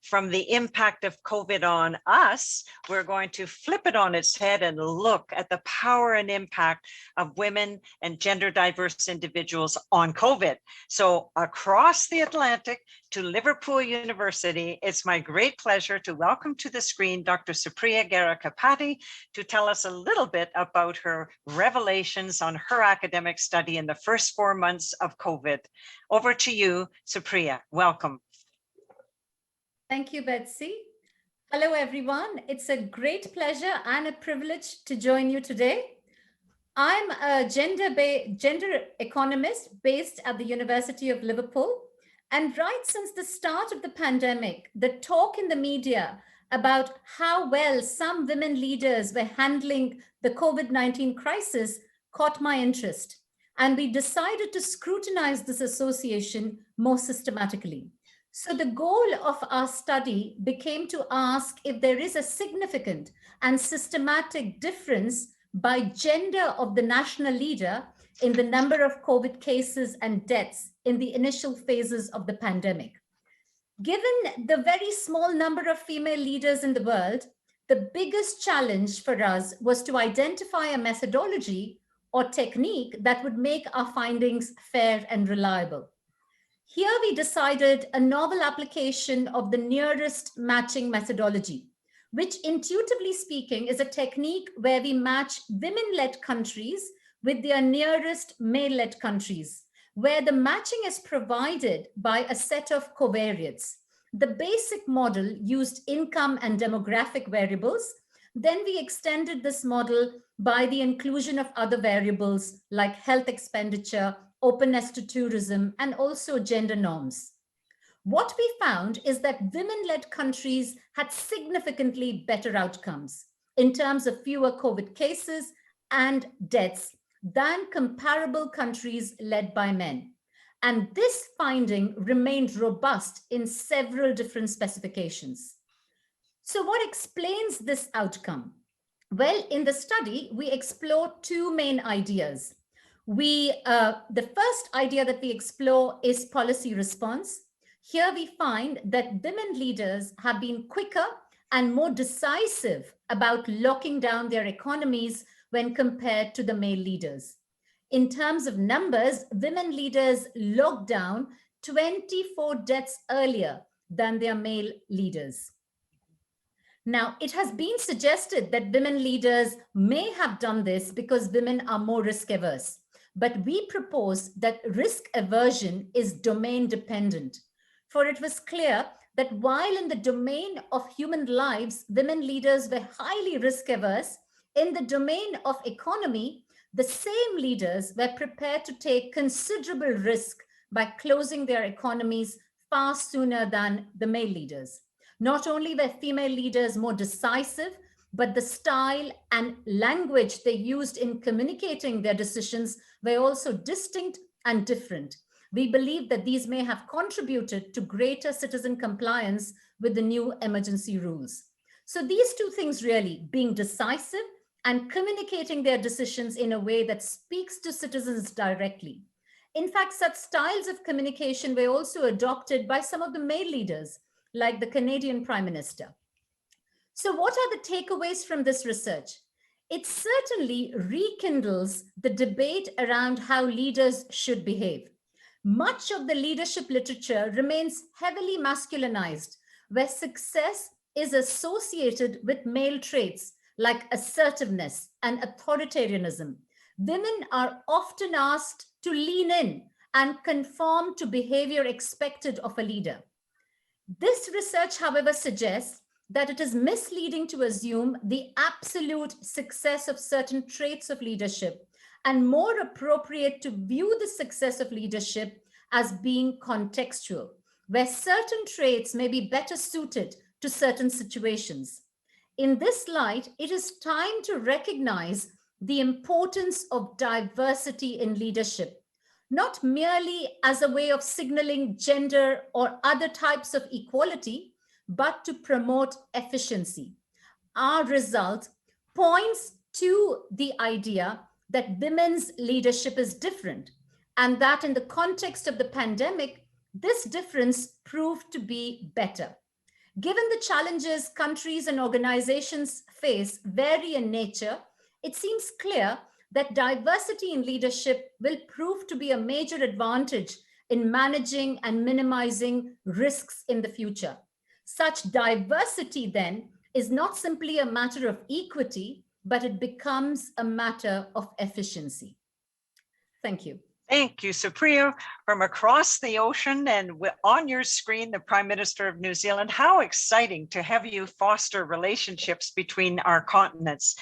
from the impact of COVID on us, we're going to flip it on its head and look at the power and impact of women and gender diverse individuals on COVID. So across the Atlantic to Liverpool University, it's my great pleasure to welcome to the screen Dr. Supriya Garakipati to tell us a little bit about her revelations on her academic study in the first 4 months of COVID. Over to you, Supriya. Welcome. Thank you, Betsy. Hello, everyone. It's a great pleasure and a privilege to join you today. I'm a gender economist based at the University of Liverpool. And right since the start of the pandemic, the talk in the media about how well some women leaders were handling the COVID-19 crisis caught my interest. And we decided to scrutinize this association more systematically. So the goal of our study became to ask if there is a significant and systematic difference by gender of the national leader in the number of COVID cases and deaths in the initial phases of the pandemic. Given the very small number of female leaders in the world, the biggest challenge for us was to identify a methodology or technique that would make our findings fair and reliable. Here we decided a novel application of the nearest matching methodology, which intuitively speaking is a technique where we match women-led countries with their nearest male-led countries, where the matching is provided by a set of covariates. The basic model used income and demographic variables. Then we extended this model by the inclusion of other variables like health expenditure, openness to tourism, and also gender norms. What we found is that women-led countries had significantly better outcomes in terms of fewer COVID cases and deaths than comparable countries led by men. And this finding remained robust in several different specifications. So what explains this outcome? Well, in the study, we explored two main ideas. The first idea that we explore is policy response. Here we find that women leaders have been quicker and more decisive about locking down their economies when compared to the male leaders. In terms of numbers, women leaders locked down 24 deaths earlier than their male leaders. Now, it has been suggested that women leaders may have done this because women are more risk averse. But we propose that risk aversion is domain dependent. For it was clear that while in the domain of human lives, women leaders were highly risk averse, in the domain of economy, the same leaders were prepared to take considerable risk by closing their economies far sooner than the male leaders. Not only were female leaders more decisive, but the style and language they used in communicating their decisions were also distinct and different. We believe that these may have contributed to greater citizen compliance with the new emergency rules. So these two things really, being decisive and communicating their decisions in a way that speaks to citizens directly. In fact, such styles of communication were also adopted by some of the male leaders, like the Canadian Prime Minister. So what are the takeaways from this research? It certainly rekindles the debate around how leaders should behave. Much of the leadership literature remains heavily masculinized, where success is associated with male traits like assertiveness and authoritarianism. Women are often asked to lean in and conform to behavior expected of a leader. This research, however, suggests that it is misleading to assume the absolute success of certain traits of leadership and more appropriate to view the success of leadership as being contextual, where certain traits may be better suited to certain situations. In this light, it is time to recognize the importance of diversity in leadership, not merely as a way of signaling gender or other types of equality, but to promote efficiency. Our result points to the idea that women's leadership is different, and that in the context of the pandemic, this difference proved to be better. Given the challenges countries and organizations face vary in nature, it seems clear that diversity in leadership will prove to be a major advantage in managing and minimizing risks in the future. Such diversity then is not simply a matter of equity, but it becomes a matter of efficiency. Thank you. Thank you, Supriya, from across the ocean and on your screen, the Prime Minister of New Zealand. How exciting to have you foster relationships between our continents.